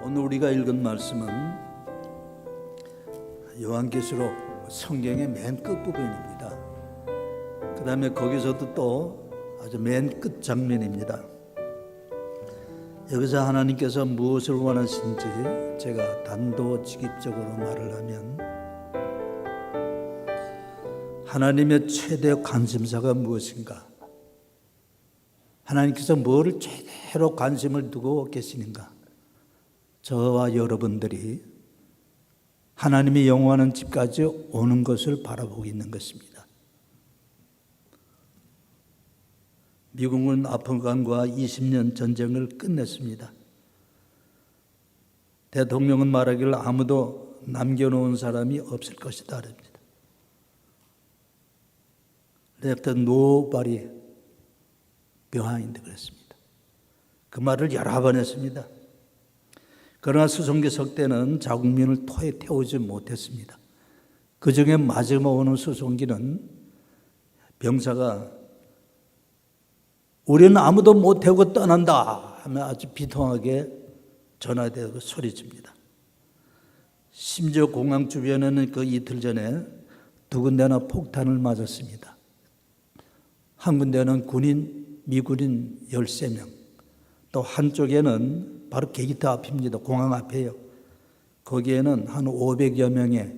오늘 우리가 읽은 말씀은 요한계시록 성경의 맨 끝부분입니다. 그 다음에 거기서도 또 아주 맨 끝 장면입니다. 여기서 하나님께서 무엇을 원하시는지 제가 단도직입적으로 말을 하면, 하나님의 최대 관심사가 무엇인가, 하나님께서 뭐를 최대로 관심을 두고 계시는가, 저와 여러분들이 하나님이 영원한 집까지 오는 것을 바라보고 있는 것입니다. 미국은 아프간과 20년 전쟁을 끝냈습니다. 대통령은 말하기를 아무도 남겨놓은 사람이 없을 것이다 합니다. Left nobody behind 그랬습니다. 그 말을 여러 번 했습니다. 그러나 수송기 석대는 자국민을 토에 태우지 못했습니다. 그 중에 마지막 오는 수송기는 병사가 우리는 아무도 못 태우고 떠난다 하면 아주 비통하게 전화되고 소리칩니다. 심지어 공항 주변에는 그 이틀 전에 두 군데나 폭탄을 맞았습니다. 한 군데는 미군인 13명, 또 한쪽에는 바로 게이트 앞입니다. 공항 앞에요. 거기에는 한 500여 명의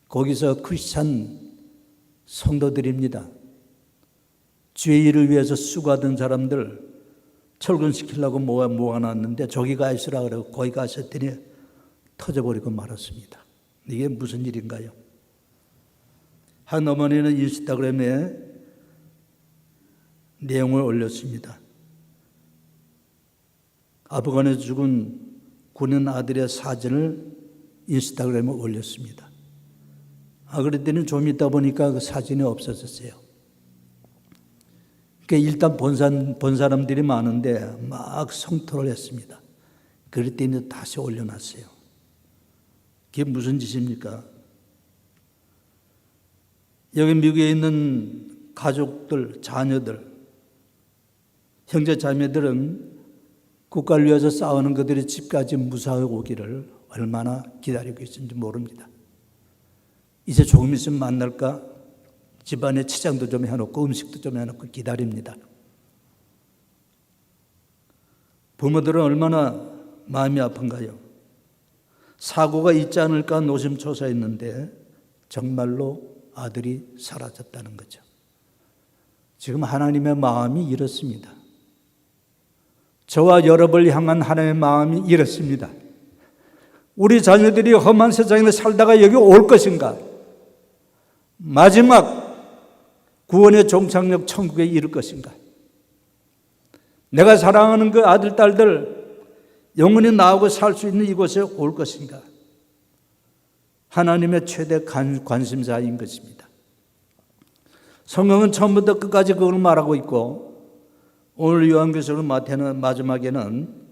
거기서 크리스찬 성도들입니다. 주의 일을 위해서 수고하던 사람들 철근시키려고 모아놨는데 저기 가 있으라 그러고 거기 가셨더니 터져버리고 말았습니다. 이게 무슨 일인가요? 한 어머니는 인스타그램에 내용을 올렸습니다. 아프간에 죽은 군인 아들의 사진을 인스타그램에 올렸습니다. 그랬더니 좀 있다 보니까 그 사진이 없어졌어요. 그러니까 일단 본 사람들이 많은데 막 성토를 했습니다. 그랬더니 다시 올려놨어요. 그게 무슨 짓입니까? 여기 미국에 있는 가족들, 자녀들, 형제 자매들은 국가를 위해서 싸우는 그들의 집까지 무사히 오기를 얼마나 기다리고 있는지 모릅니다. 이제 조금 있으면 만날까? 집안에 치장도 좀 해놓고 음식도 좀 해놓고 기다립니다. 부모들은 얼마나 마음이 아픈가요? 사고가 있지 않을까 노심초사했는데 정말로 아들이 사라졌다는 거죠. 지금 하나님의 마음이 이렇습니다. 저와 여러분을 향한 하나님의 마음이 이렇습니다. 우리 자녀들이 험한 세상에 살다가 여기 올 것인가? 마지막 구원의 종착역 천국에 이를 것인가? 내가 사랑하는 그 아들, 딸들 영원히 나하고 살 수 있는 이곳에 올 것인가? 하나님의 최대 관심사인 것입니다. 성경은 처음부터 끝까지 그걸 말하고 있고, 오늘 요한계시록 마태는 마지막에는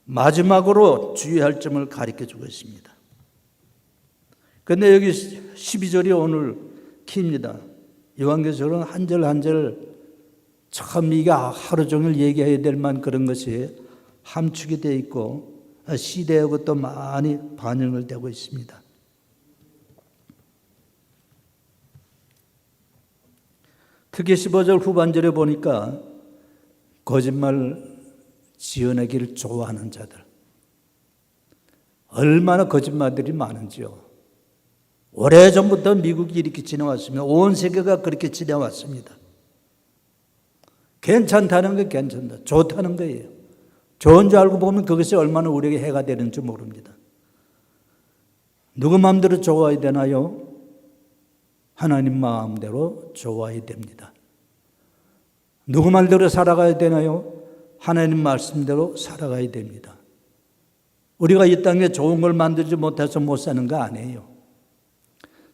마지막으로 주의할 점을 가르쳐주고 있습니다. 그런데 여기 12절이 오늘 키입니다. 요한계시록은 한 절 한 절 참 이게 하루 종일 얘기해야 될 만 그런 것이 함축이 되어 있고 시대하고 또 많이 반영을 되고 있습니다. 특히 15절 후반절에 보니까 거짓말 지어내기를 좋아하는 자들, 얼마나 거짓말들이 많은지요. 오래전부터 미국이 이렇게 지내왔으면 온 세계가 그렇게 지내왔습니다. 괜찮다는 게 괜찮다, 좋다는 거예요. 좋은 줄 알고 보면 그것이 얼마나 우리에게 해가 되는지 모릅니다. 누구 마음대로 좋아야 되나요? 하나님 마음대로 좋아야 됩니다. 누구 말대로 살아가야 되나요? 하나님 말씀대로 살아가야 됩니다. 우리가 이 땅에 좋은 걸 만들지 못해서 못 사는 거 아니에요.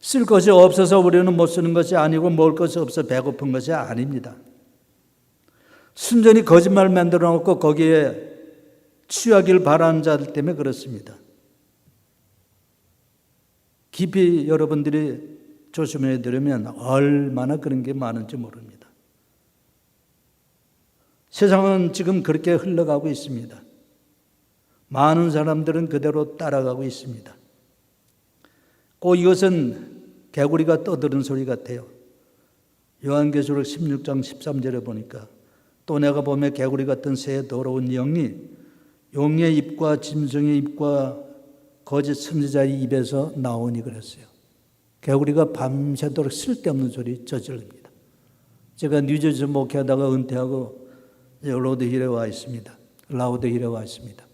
쓸 것이 없어서 우리는 못 쓰는 것이 아니고 먹을 것이 없어 배고픈 것이 아닙니다. 순전히 거짓말 만들어 놓고 거기에 취하길 바라는 자들 때문에 그렇습니다. 깊이 여러분들이 조심해 들으면 얼마나 그런 게 많은지 모릅니다. 세상은 지금 그렇게 흘러가고 있습니다. 많은 사람들은 그대로 따라가고 있습니다. 꼭 이것은 개구리가 떠드는 소리 같아요. 요한계시록 16장 13절에 보니까 또 내가 보며 개구리 같은 새 더러운 영이 용의 입과 짐승의 입과 거짓 선지자의 입에서 나오니 그랬어요. 개구리가 밤새도록 쓸데없는 소리 저지릅니다. 제가 뉴저지 목회하다가 은퇴하고 로드힐에 와 있습니다. 라우드힐에 와 있습니다.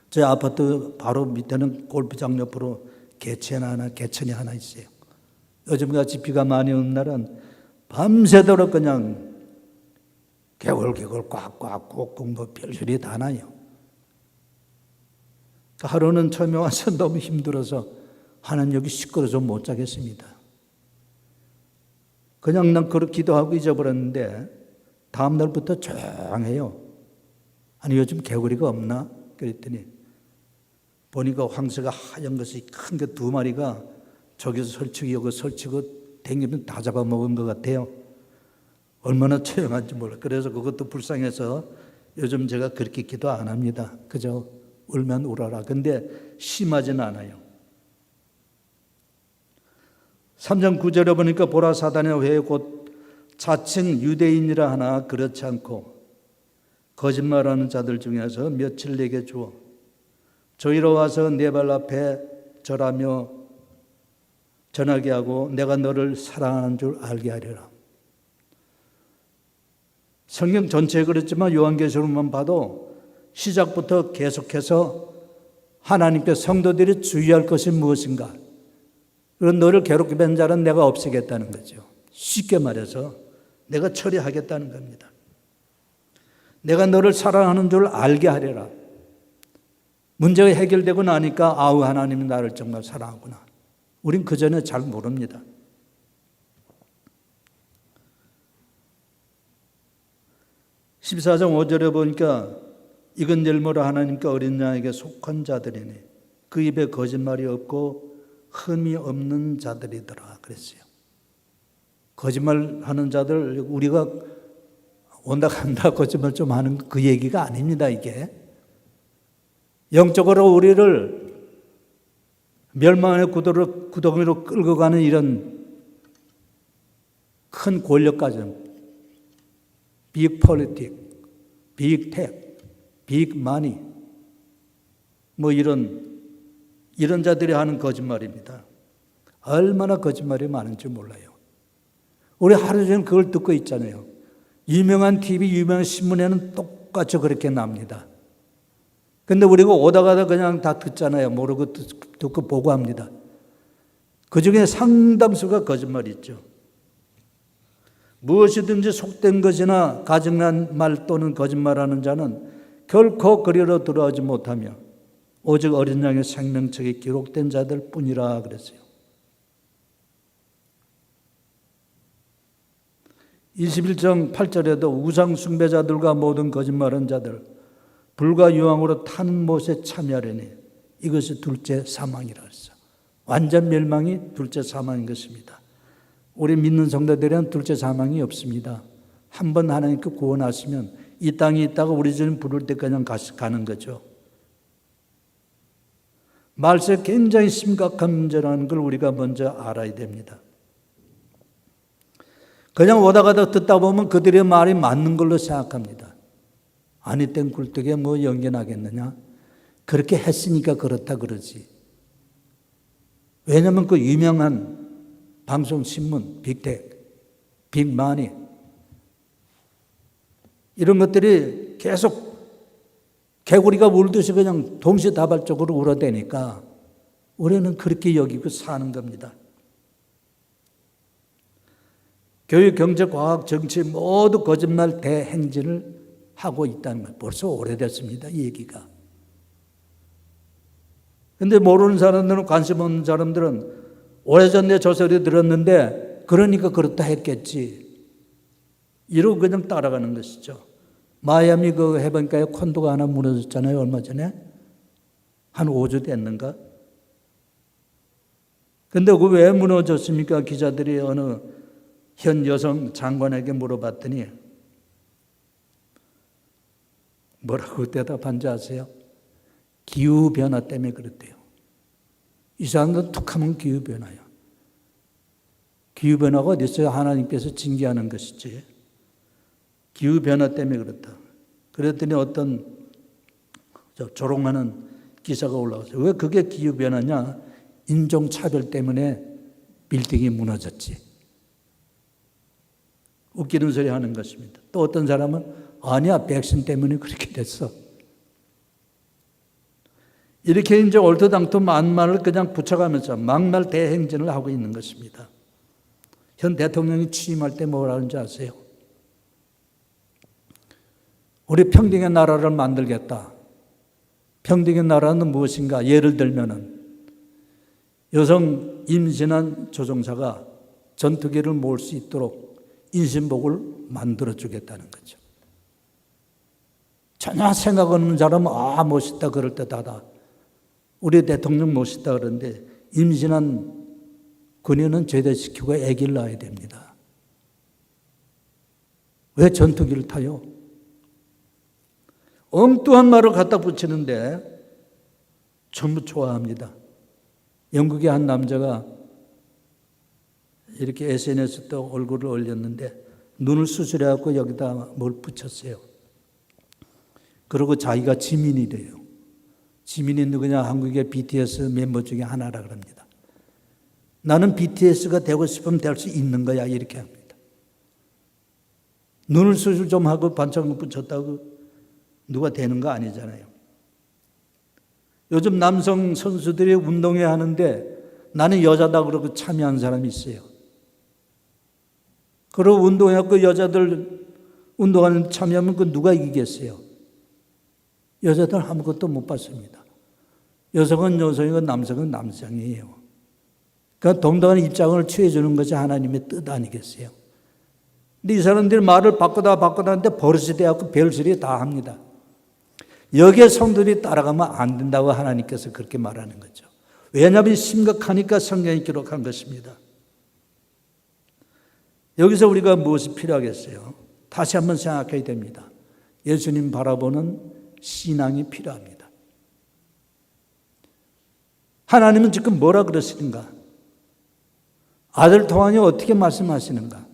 제 아파트 바로 밑에는 골프장 옆으로 개천이 하나 있어요. 요즘같이 비가 많이 오는 날은 밤새도록 그냥 개굴 꽉꽉 꼭꼭 뭐 별소리 다 나요. 하루는 처음에 와서 너무 힘들어서 하나님 여기 시끄러워서 못 자겠습니다. 그냥 난 그렇게 기도하고 잊어버렸는데 다음 날부터 조용해요. 아니 요즘 개구리가 없나? 그랬더니 보니까 황새가 하얀 것이 큰 게 2마리가 저기서 설치고 여기 설치고 댕기면 다 잡아먹은 것 같아요. 얼마나 처형한지 몰라. 그래서 그것도 불쌍해서 요즘 제가 그렇게 기도 안 합니다. 그저 울면 울어라. 근데 심하진 않아요. 3장 9절에 보니까 보라 사단의 회 곧 자칭 유대인이라 하나 그렇지 않고 거짓말하는 자들 중에서 며칠 내게 주어 저희로 와서 내 발 앞에 절하며 전하게 하고 내가 너를 사랑하는 줄 알게 하리라. 성경 전체에 그렇지만 요한계시록만 봐도 시작부터 계속해서 하나님께 성도들이 주의할 것이 무엇인가? 그런 너를 괴롭게 된 자는 내가 없애겠다는 거죠. 쉽게 말해서 내가 처리하겠다는 겁니다. 내가 너를 사랑하는 줄 알게 하리라. 문제가 해결되고 나니까 아우 하나님이 나를 정말 사랑하구나. 우린 그전에 잘 모릅니다. (14장 5절에) 보니까 이건 열무라 하나님께 어린 양에게 속한 자들이니 그 입에 거짓말이 없고 흠이 없는 자들이더라 그랬어요. 거짓말하는 자들, 우리가 온다 간다 거짓말 좀 하는 그 얘기가 아닙니다. 이게 영적으로 우리를 멸망의 구덩이로 끌고 가는 이런 큰 권력가정, 빅 폴리틱, 빅 텍, 빅 마니, 뭐 이런 자들이 하는 거짓말입니다. 얼마나 거짓말이 많은지 몰라요. 우리 하루 종일 그걸 듣고 있잖아요. 유명한 TV, 유명한 신문에는 똑같이 그렇게 납니다. 근데 우리가 오다 가다 그냥 다 듣잖아요. 모르고 듣고 보고 합니다. 그 중에 상당수가 거짓말이 있죠. 무엇이든지 속된 것이나 가증난 말 또는 거짓말하는 자는 결코 그리로 들어오지 못하며 오직 어린 양의 생명책에 기록된 자들 뿐이라 그랬어요. 21장 8절에도 우상 숭배자들과 모든 거짓말하는 자들 불과 유황으로 타는 못에 참여하려니 이것이 둘째 사망이라 했어. 완전 멸망이 둘째 사망인 것입니다. 우리 믿는 성도들은 둘째 사망이 없습니다. 한 번 하나님께 구원하시면 이 땅에 있다가 우리 주님 부를 때까지 가는 거죠. 말세 굉장히 심각한 문제라는 걸 우리가 먼저 알아야 됩니다. 그냥 오다 가다 듣다 보면 그들의 말이 맞는 걸로 생각합니다. 아니 땐 굴뚝에 뭐 연결하겠느냐? 그렇게 했으니까 그렇다 그러지. 왜냐하면 그 유명한 방송, 신문, 빅텍, 빅마니 이런 것들이 계속 개구리가 울듯이 그냥 동시다발적으로 울어대니까 우리는 그렇게 여기고 사는 겁니다. 교육, 경제, 과학, 정치 모두 거짓말 대행진을 하고 있다는 것. 벌써 오래됐습니다. 이 얘기가. 그런데 모르는 사람들은, 관심 없는 사람들은 오래전에 저 소리 들었는데 그러니까 그렇다 했겠지. 이러고 그냥 따라가는 것이죠. 마이애미 그 해변가에 콘도가 하나 무너졌잖아요. 얼마 전에. 한 5주 됐는가? 근데 그 왜 무너졌습니까? 기자들이 어느 현 여성 장관에게 물어봤더니 뭐라고 대답한지 아세요? 기후변화 때문에 그렇대요. 이 사람들은 툭하면 기후변화야. 기후변화가 어딨어요? 하나님께서 징계하는 것이지. 기후변화 때문에 그렇다. 그랬더니 어떤 조롱하는 기사가 올라왔어요. 왜 그게 기후변화냐? 인종차별 때문에 빌딩이 무너졌지. 웃기는 소리 하는 것입니다. 또 어떤 사람은 아니야, 백신 때문에 그렇게 됐어. 이렇게 이제 얼토당토 만말을 그냥 붙여가면서 막말 대행진을 하고 있는 것입니다. 현 대통령이 취임할 때 뭐라 하는지 아세요? 우리 평등의 나라를 만들겠다. 평등의 나라는 무엇인가? 예를 들면은 여성 임신한 조종사가 전투기를 몰 수 있도록 인신복을 만들어 주겠다는 거죠. 전혀 생각 없는 사람은 멋있다 그럴 듯하다. 우리 대통령 멋있다 그러는데 임신한 그녀는 제대시키고 아기를 낳아야 됩니다. 왜 전투기를 타요? 엉뚱한 말을 갖다 붙이는데 전부 좋아합니다. 영국의 한 남자가 이렇게 SNS에 또 얼굴을 올렸는데 눈을 수술해갖고 여기다 뭘 붙였어요. 그리고 자기가 지민이래요. 지민이 누구냐? 한국의 BTS 멤버 중에 하나라 그럽니다. 나는 BTS가 되고 싶으면 될 수 있는 거야 이렇게 합니다. 눈을 수술 좀 하고 반창고 붙였다고 누가 되는 거 아니잖아요. 요즘 남성 선수들이 운동회 하는데 나는 여자다 그러고 참여한 사람이 있어요. 그리고 운동회하고 여자들 운동하는 참여하면 그 누가 이기겠어요? 여자들 아무것도 못 받습니다. 여성은 여성이고 남성은 남성이에요. 그러니까 동등한 입장을 취해주는 것이 하나님의 뜻 아니겠어요? 근데 이 사람들이 말을 바꾸다 하는데 버릇이 되어서 별소리 다 합니다. 여기에 성도들이 따라가면 안 된다고 하나님께서 그렇게 말하는 거죠. 왜냐하면 심각하니까 성경이 기록한 것입니다. 여기서 우리가 무엇이 필요하겠어요? 다시 한번 생각해야 됩니다. 예수님 바라보는 신앙이 필요합니다. 하나님은 지금 뭐라 그러시는가? 아들 통하여 어떻게 말씀하시는가?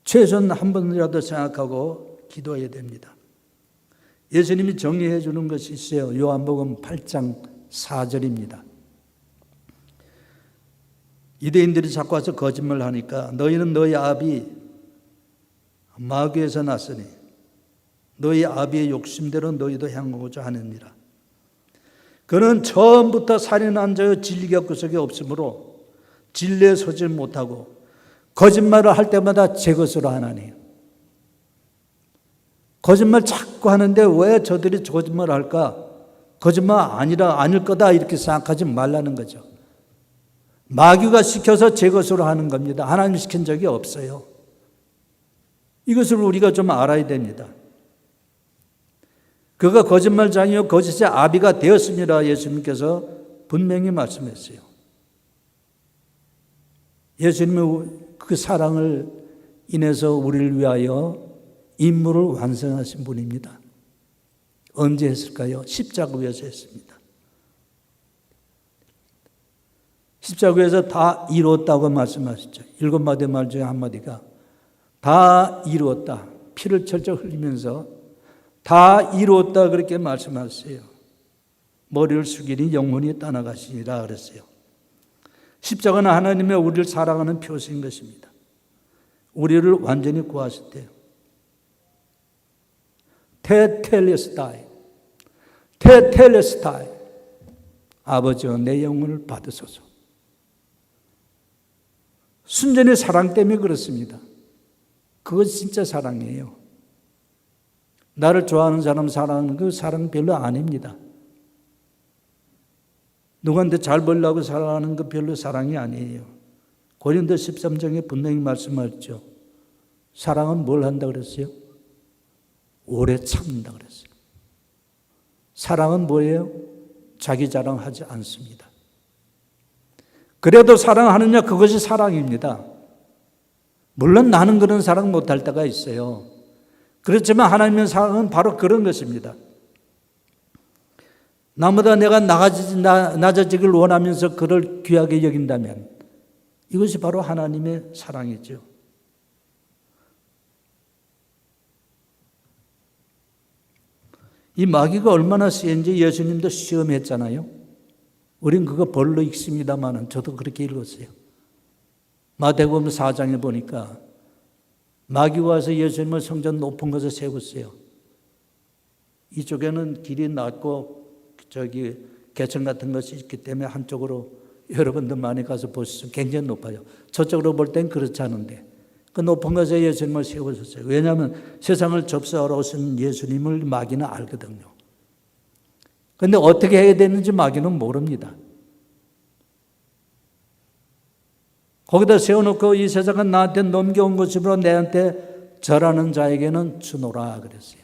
최소한 한 번이라도 생각하고 기도해야 됩니다. 예수님이 정리해 주는 것이 있어요. 요한복음 8장 4절입니다. 유대인들이 자꾸 와서 거짓말을 하니까 너희는 너희 아비 마귀에서 났으니 너희 아비의 욕심대로 너희도 행하고자 하느니라. 그는 처음부터 살인한 자여 진리가 그 속에 없으므로 진리에 서지 못하고 거짓말을 할 때마다 제 것으로 하나니. 거짓말 자꾸 하는데 왜 저들이 거짓말을 할까? 거짓말 아닐 거다 이렇게 생각하지 말라는 거죠. 마귀가 시켜서 제 것으로 하는 겁니다. 하나님 시킨 적이 없어요. 이것을 우리가 좀 알아야 됩니다. 그가 거짓말장이요 거짓의 아비가 되었습니다. 예수님께서 분명히 말씀했어요. 예수님의 그 사랑을 인해서 우리를 위하여 임무를 완성하신 분입니다. 언제 했을까요? 십자가 위에서 했습니다. 십자가 위에서 다 이루었다고 말씀하셨죠. 7마디 말 중에 한마디가 다 이루었다. 피를 철저히 흘리면서 다 이루었다 그렇게 말씀하셨어요. 머리를 숙이니 영혼이 떠나가시니라 그랬어요. 십자가는 하나님의 우리를 사랑하는 표시인 것입니다. 우리를 완전히 구하셨대요. 테텔레스타이 아버지여 내 영혼을 받으소서. 순전히 사랑 때문에 그렇습니다. 그것이 진짜 사랑이에요. 나를 좋아하는 사람 사랑하는 그 사랑 별로 아닙니다. 누구한테 잘 보려고 사랑하는 거 별로 사랑이 아니에요. 고린도 13장에 분명히 말씀하셨죠. 사랑은 뭘 한다 그랬어요? 오래 참는다 그랬어요. 사랑은 뭐예요? 자기 자랑하지 않습니다. 그래도 사랑하느냐 그것이 사랑입니다. 물론 나는 그런 사랑 못할 때가 있어요. 그렇지만 하나님의 사랑은 바로 그런 것입니다. 나보다 내가 낮아지길 원하면서 그를 귀하게 여긴다면 이것이 바로 하나님의 사랑이죠. 이 마귀가 얼마나 센지 예수님도 시험했잖아요. 우린 그거 벌로 읽습니다만 저도 그렇게 읽었어요. 마태복음 4장에 보니까 마귀가 와서 예수님을 성전 높은 곳에 세웠어요. 이쪽에는 길이 낮고 저기 개천 같은 것이 있기 때문에 한쪽으로 여러분들 많이 가서 보시면 굉장히 높아요. 저쪽으로 볼 땐 그렇지 않은데 그 높은 곳에 예수님을 세우셨어요. 왜냐하면 세상을 접수하러 오신 예수님을 마귀는 알거든요. 그런데 어떻게 해야 되는지 마귀는 모릅니다. 거기다 세워놓고 이 세상은 나한테 넘겨온 것이므로 내한테 절하는 자에게는 주노라 그랬어요.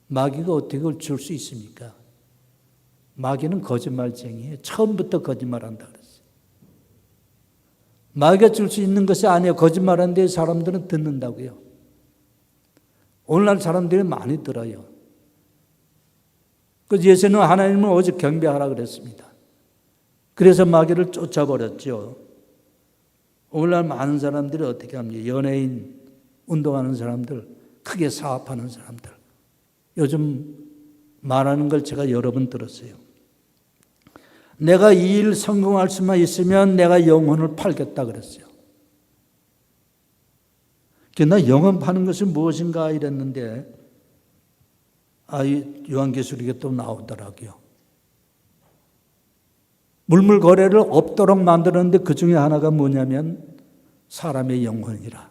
마귀가 어떻게 그걸 줄 수 있습니까? 마귀는 거짓말쟁이에요. 처음부터 거짓말한다 그랬어요. 마귀가 줄 수 있는 것이 아니에요. 거짓말하는데 사람들은 듣는다고요. 오늘날 사람들이 많이 들어요. 그 예수는 하나님을 오직 경배하라 그랬습니다. 그래서 마귀를 쫓아버렸죠. 오늘날 많은 사람들이 어떻게 합니까? 연예인, 운동하는 사람들, 크게 사업하는 사람들. 요즘 말하는 걸 제가 여러 번 들었어요. 내가 이 일 성공할 수만 있으면 내가 영혼을 팔겠다 그랬어요. 나 영혼 파는 것이 무엇인가 이랬는데 요한계시록에 또 나오더라고요. 물물 거래를 없도록 만들었는데 그 중에 하나가 뭐냐면 사람의 영혼이라.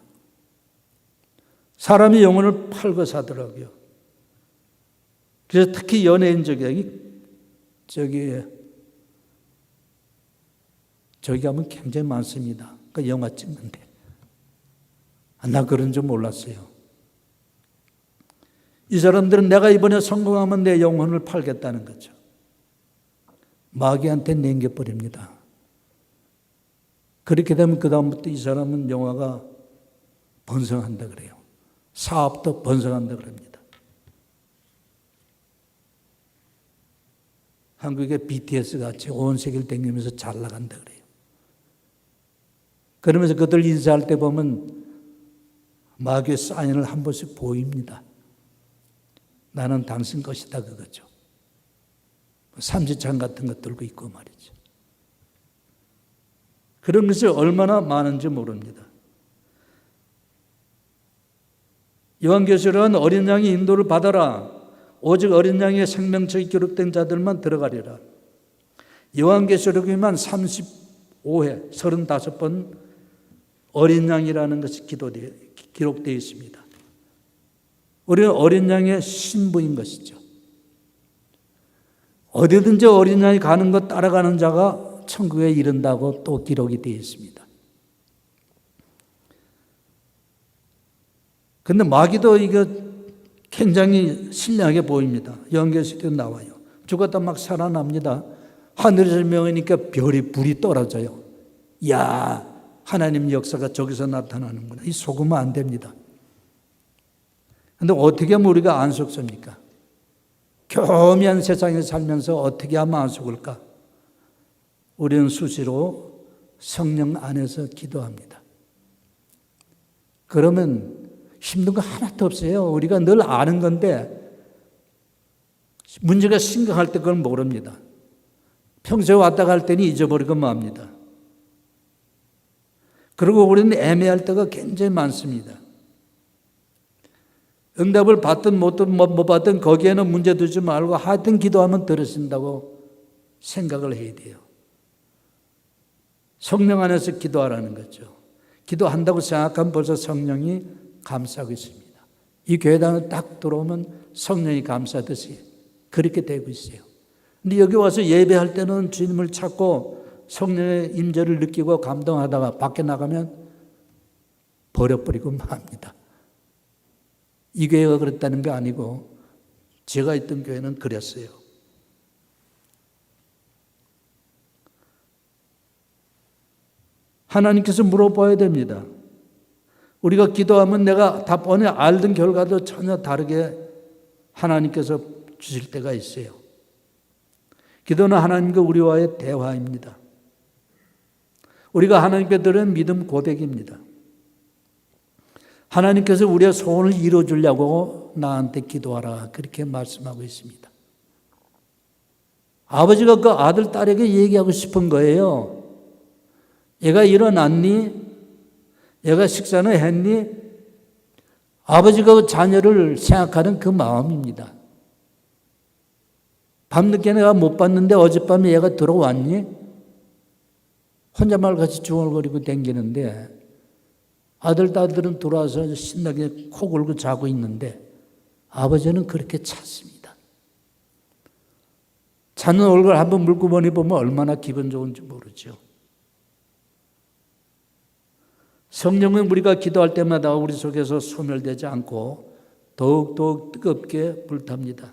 사람의 영혼을 팔고 사더라고요. 그래서 특히 연예인 저기 가면 굉장히 많습니다. 그 영화 찍는데. 나 그런 줄 몰랐어요. 이 사람들은 내가 이번에 성공하면 내 영혼을 팔겠다는 거죠. 마귀한테 남겨버립니다. 그렇게 되면 그 다음부터 이 사람은 영화가 번성한다 그래요. 사업도 번성한다 그럽니다. 한국의 BTS 같이 온 세계를 다니면서 잘 나간다 그래요. 그러면서 그들 인사할 때 보면 마귀의 사인을 한 번씩 보입니다. 나는 당신 것이다 그거죠. 삼지창 같은 것 들고 있고 말이죠. 그런 것이 얼마나 많은지 모릅니다. 요한계시록은 어린 양이 인도를 받아라. 오직 어린 양의 생명책에 기록된 자들만 들어가리라. 요한계시록에만 35회, 35번 어린 양이라는 것이 기록되어 있습니다. 우리는 어린 양의 신부인 것이죠. 어디든지 어린 양이 가는 것 따라가는 자가 천국에 이른다고 또 기록이 되어 있습니다. 그런데 마귀도 이거 굉장히 신령하게 보입니다. 요한계시록에 나와요. 죽었다 막 살아납니다. 하늘에서 명하니까 불이 떨어져요. 야, 하나님 역사가 저기서 나타나는구나. 이 속으면 안 됩니다. 그런데 어떻게 하면 우리가 안 속습니까? 교묘한 세상에 살면서 어떻게 하면 안 속을까? 우리는 수시로 성령 안에서 기도합니다. 그러면 힘든 거 하나도 없어요. 우리가 늘 아는 건데 문제가 심각할 때 그걸 모릅니다. 평소에 왔다 갈 때는 잊어버리고 맙니다. 그리고 우리는 애매할 때가 굉장히 많습니다. 응답을 받든 못 받든 거기에는 문제 두지 말고 하여튼 기도하면 들으신다고 생각을 해야 돼요. 성령 안에서 기도하라는 거죠. 기도한다고 생각하면 벌써 성령이 감싸고 있습니다. 이 교회당을 딱 들어오면 성령이 감싸듯이 그렇게 되고 있어요. 근데 여기 와서 예배할 때는 주님을 찾고 성령의 임재를 느끼고 감동하다가 밖에 나가면 버려버리고 맙니다. 이 교회가 그랬다는 게 아니고 제가 있던 교회는 그랬어요. 하나님께서 물어봐야 됩니다. 우리가 기도하면 내가 답변에 알던 결과도 전혀 다르게 하나님께서 주실 때가 있어요. 기도는 하나님과 우리와의 대화입니다. 우리가 하나님께 드리는 믿음 고백입니다. 하나님께서 우리의 소원을 이루어주려고 나한테 기도하라 그렇게 말씀하고 있습니다. 아버지가 그 아들, 딸에게 얘기하고 싶은 거예요. 얘가 일어났니? 얘가 식사는 했니? 아버지가 그 자녀를 생각하는 그 마음입니다. 밤늦게 내가 못 봤는데 어젯밤에 얘가 들어왔니? 혼잣말 같이 중얼거리고 댕기는데 아들, 딸들은 들어와서 신나게 코 골고 자고 있는데 아버지는 그렇게 찾습니다. 찾는 얼굴 한번 물고보니 보면 얼마나 기분 좋은지 모르죠. 성령은 우리가 기도할 때마다 우리 속에서 소멸되지 않고 더욱더욱 뜨겁게 불탑니다.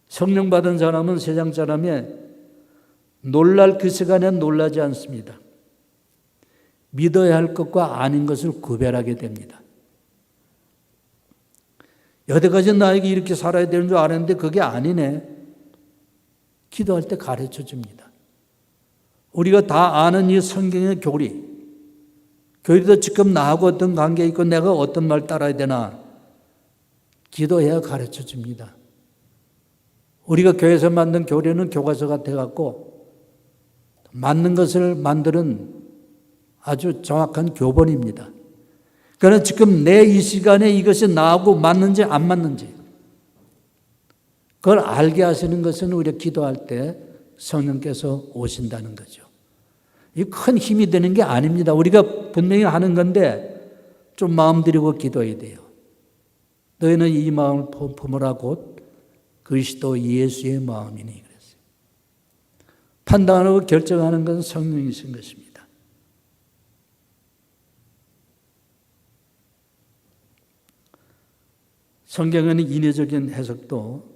성령 받은 사람은 세상 사람이 놀랄 그 시간에 놀라지 않습니다. 믿어야 할 것과 아닌 것을 구별하게 됩니다. 여태까지 나에게 이렇게 살아야 되는 줄 알았는데 그게 아니네. 기도할 때 가르쳐 줍니다. 우리가 다 아는 이 성경의 교리도 지금 나하고 어떤 관계 있고 내가 어떤 말 따라야 되나 기도해야 가르쳐 줍니다. 우리가 교회에서 만든 교리는 교과서 같아갖고 맞는 것을 만드는 아주 정확한 교본입니다. 그러나 지금 내 이 시간에 이것이 나하고 맞는지 안 맞는지 그걸 알게 하시는 것은 우리가 기도할 때 성령께서 오신다는 거죠. 이 큰 힘이 되는 게 아닙니다. 우리가 분명히 하는 건데 좀 마음 들이고 기도해야 돼요. 너희는 이 마음을 품으라 곧 그리스도 예수의 마음이니 그랬어요. 판단하고 결정하는 것은 성령이신 것입니다. 성경에는 인위적인 해석도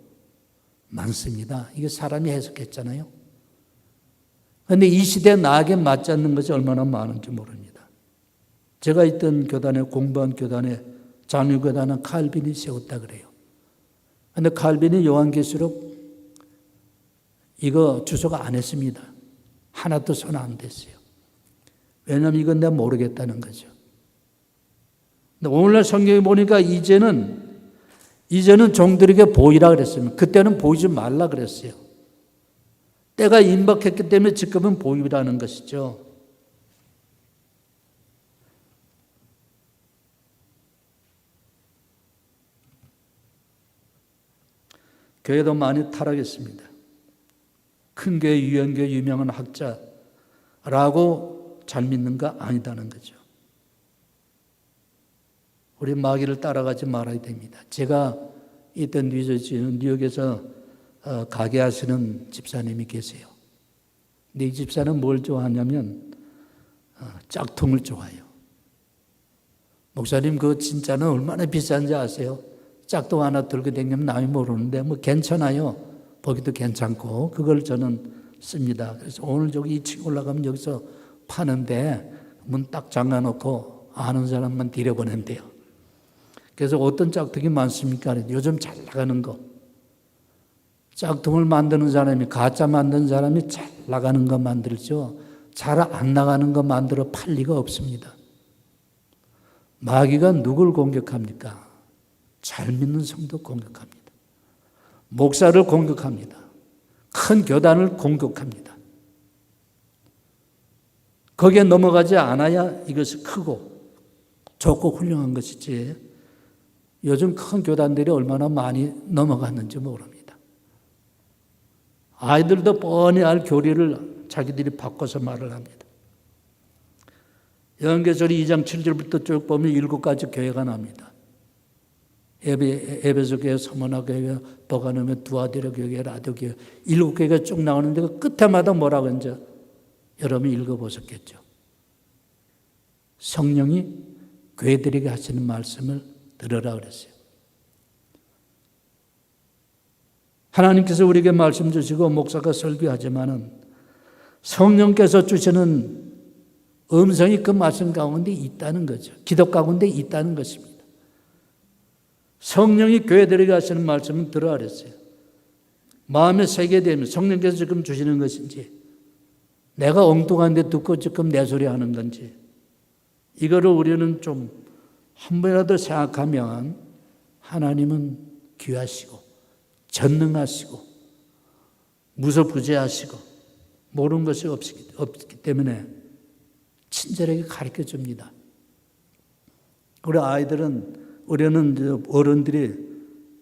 많습니다. 이게 사람이 해석했잖아요. 그런데 이 시대에 나에게 맞지 않는 것이 얼마나 많은지 모릅니다. 제가 있던 교단에 공부한 교단에 장유교단은 칼빈이 세웠다 그래요. 그런데 칼빈이 요한계시록 이거 주소가 안 했습니다. 하나도 손 안 댔어요. 왜냐하면 이건 내가 모르겠다는 거죠. 근데 오늘날 성경에 보니까 이제는 종들에게 보이라 그랬습니다. 그때는 보이지 말라 그랬어요. 때가 임박했기 때문에 지금은 보이라는 것이죠. 교회도 많이 타락했습니다. 큰 교회, 유형교회 유명한 학자라고 잘 믿는 거 아니다는 거죠. 우리 마귀를 따라가지 말아야 됩니다. 제가 있던 뉴욕에서 가게 하시는 집사님이 계세요. 근데 이 집사는 뭘 좋아하냐면 짝퉁을 좋아해요. 목사님 그거 진짜는 얼마나 비싼지 아세요? 짝퉁 하나 들고 다니면 남이 모르는데 뭐 괜찮아요. 보기도 괜찮고 그걸 저는 씁니다. 그래서 오늘 저기 2층 올라가면 여기서 파는데 문 딱 잠가놓고 아는 사람만 들여보낸대요. 그래서 어떤 짝퉁이 많습니까? 요즘 잘 나가는 거. 짝퉁을 만드는 사람이 가짜 만드는 사람이 잘 나가는 거 만들죠. 잘 안 나가는 거 만들어 팔 리가 없습니다. 마귀가 누굴 공격합니까? 잘 믿는 성도 공격합니다. 목사를 공격합니다. 큰 교단을 공격합니다. 거기에 넘어가지 않아야 이것이 크고 좋고 훌륭한 것이지 요즘 큰 교단들이 얼마나 많이 넘어갔는지 모릅니다. 아이들도 뻔히 알 교리를 자기들이 바꿔서 말을 합니다. 요한계시록 2장 7절부터 쭉 보면 7가지 교회가 납니다. 에베소 교회, 서머나 교회, 버가노며, 두아디라 교회, 라디오 교회 7교회가 쭉 나오는데 그 끝에마다 뭐라고 했는지 여러분이 읽어보셨겠죠. 성령이 교회들에게 하시는 말씀을 들으라 그랬어요. 하나님께서 우리에게 말씀 주시고 목사가 설교하지만은 성령께서 주시는 음성이 그 말씀 가운데 있다는 거죠. 기도 가운데 있다는 것입니다. 성령이 교회들에게 하시는 말씀은 들으라 그랬어요. 마음에 새게 되면 성령께서 지금 주시는 것인지, 내가 엉뚱한데 듣고 지금 내 소리 하는 건지, 이거를 우리는 좀 한 번이라도 생각하면 하나님은 귀하시고 전능하시고 무소부재하시고 모르는 것이 없기 때문에 친절하게 가르쳐 줍니다. 우리는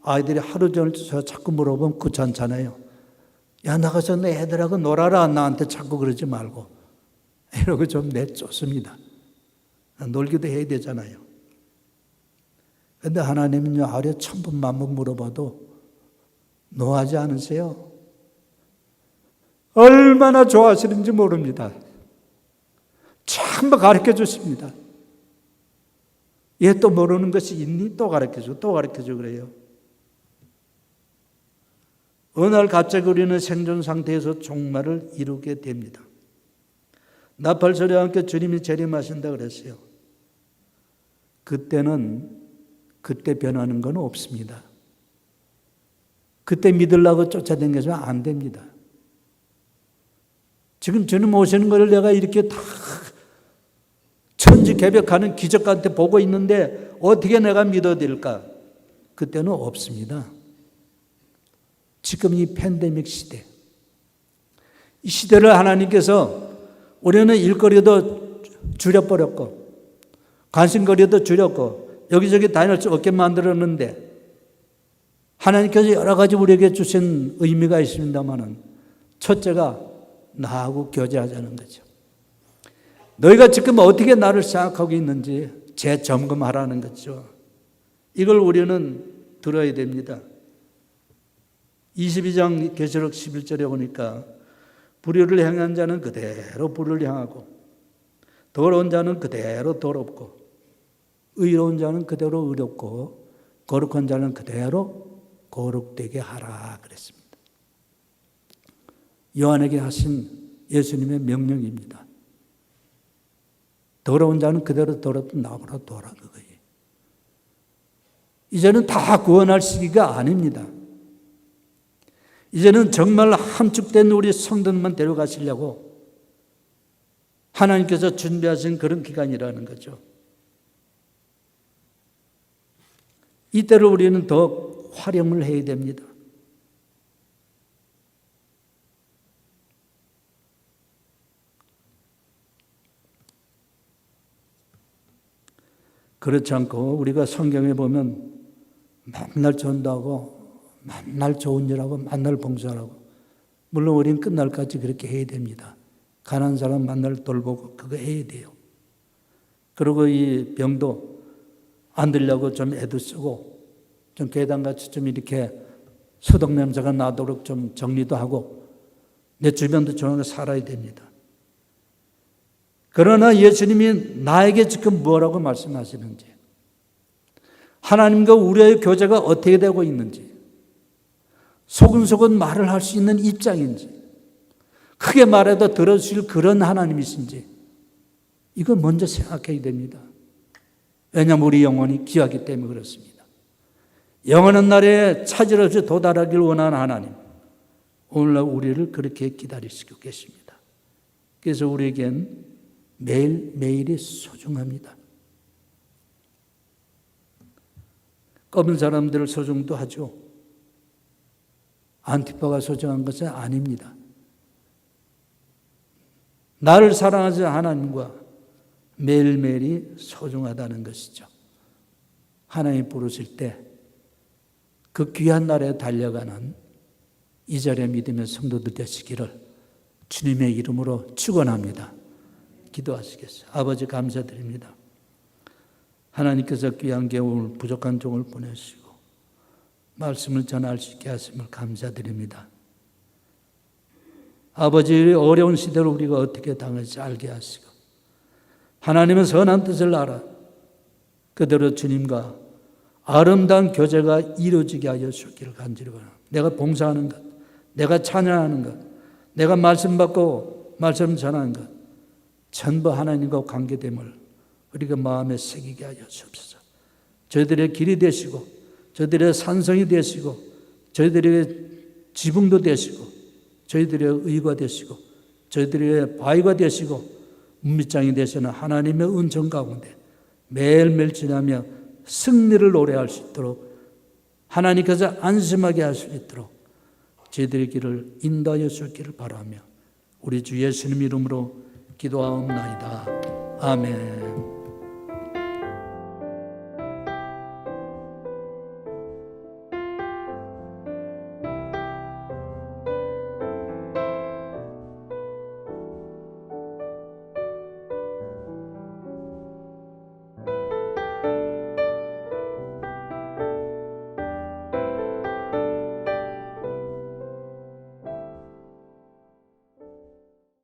아이들이 하루 종일 자꾸 물어보면 귀찮잖아요. 야, 나가서 너 애들하고 놀아라. 나한테 자꾸 그러지 말고. 이러고 좀 내쫓습니다. 놀기도 해야 되잖아요. 그런데 하나님은요, 하루에 1000번, 10,000번 물어봐도 노하지 않으세요? 얼마나 좋아하시는지 모릅니다. 전부 가르쳐 주십니다. 얘 또 모르는 것이 있니? 또 가르쳐 줘, 또 가르쳐 줘 그래요. 어느 날 갑자기 우리는 생존 상태에서 종말을 이루게 됩니다. 나팔소리와 함께 주님이 재림하신다 그랬어요. 그때 변하는 건 없습니다. 그때 믿으려고 쫓아다니면 안 됩니다. 지금 주님 오시는 것을 내가 이렇게 다 천지개벽하는 기적한테 보고 있는데 어떻게 내가 믿어드릴까? 그때는 없습니다. 지금 이 팬데믹 시대, 이 시대를 하나님께서 우리는 일거리도 줄여버렸고 관심거리도 줄였고 여기저기 다닐 수 없게 만들었는데 하나님께서 여러 가지 우리에게 주신 의미가 있습니다만은 첫째가 나하고 교제하자는 거죠. 너희가 지금 어떻게 나를 생각하고 있는지 재점검하라는 거죠. 이걸 우리는 들어야 됩니다. 22장 계시록 11절에 보니까 불의를 행한 자는 그대로 불의를 행하고 더러운 자는 그대로 더럽고 의로운 자는 그대로 의롭고 거룩한 자는 그대로 거룩되게 하라 그랬습니다. 요한에게 하신 예수님의 명령입니다. 더러운 자는 그대로 더럽고 나보다 더라 그거예요. 이제는 다 구원할 시기가 아닙니다. 이제는 정말 함축된 우리 성도만 데려가시려고 하나님께서 준비하신 그런 기간이라는 거죠. 이때를 우리는 더 활용을 해야 됩니다. 그렇지 않고 우리가 성경에 보면 맨날 전도하고 맨날 좋은 일하고 맨날 봉사하고 물론 우리는 끝날까지 그렇게 해야 됩니다. 가난한 사람 맨날 돌보고 그거 해야 돼요. 그리고 이 병도 안 들려고 좀 애도 쓰고 좀 괴담같이 좀 이렇게 소독 냄새가 나도록 좀 정리도 하고 내 주변도 조용하게 살아야 됩니다. 그러나 예수님이 나에게 지금 뭐라고 말씀하시는지 하나님과 우리의 교제가 어떻게 되고 있는지 소근소근 말을 할 수 있는 입장인지 크게 말해도 들어주실 그런 하나님이신지 이거 먼저 생각해야 됩니다. 왜냐하면 우리 영혼이 귀하기 때문에 그렇습니다. 영원한 날에 차질 없이 도달하길 원하는 하나님 오늘날 우리를 그렇게 기다리시고 계십니다. 그래서 우리에겐 매일매일이 소중합니다. 검은 사람들을 소중도 하죠. 안티파가 소중한 것은 아닙니다. 나를 사랑하시는 하나님과 매일매일이 소중하다는 것이죠. 하나님 부르실 때 그 귀한 날에 달려가는 이 자리에 믿음의 성도들 되시기를 주님의 이름으로 축원합니다. 기도하시겠어요. 아버지 감사드립니다. 하나님께서 귀한 겨울 부족한 종을 보내시고 말씀을 전할 수 있게 하심을 감사드립니다. 아버지 어려운 시대를 우리가 어떻게 당할지 알게 하시고 하나님의 선한 뜻을 알아 그대로 주님과 아름다운 교제가 이루어지게 하여 주시기를 간절히 바랍니다. 내가 봉사하는 것, 내가 찬양하는 것, 내가 말씀 받고 말씀 전하는 것 전부 하나님과 관계됨을 우리가 마음에 새기게 하여 주옵소서. 저희들의 길이 되시고 저희들의 산성이 되시고 저희들의 지붕도 되시고 저희들의 의가 되시고 저희들의 바위가 되시고 문밑장이 되시는 하나님의 은총 가운데 매일매일 지나며 승리를 노래할 수 있도록 하나님께서 안심하게 할 수 있도록 저희들의 길을 인도하여 주시기를 바라며 우리 주 예수님 이름으로 기도하옵나이다. 아멘.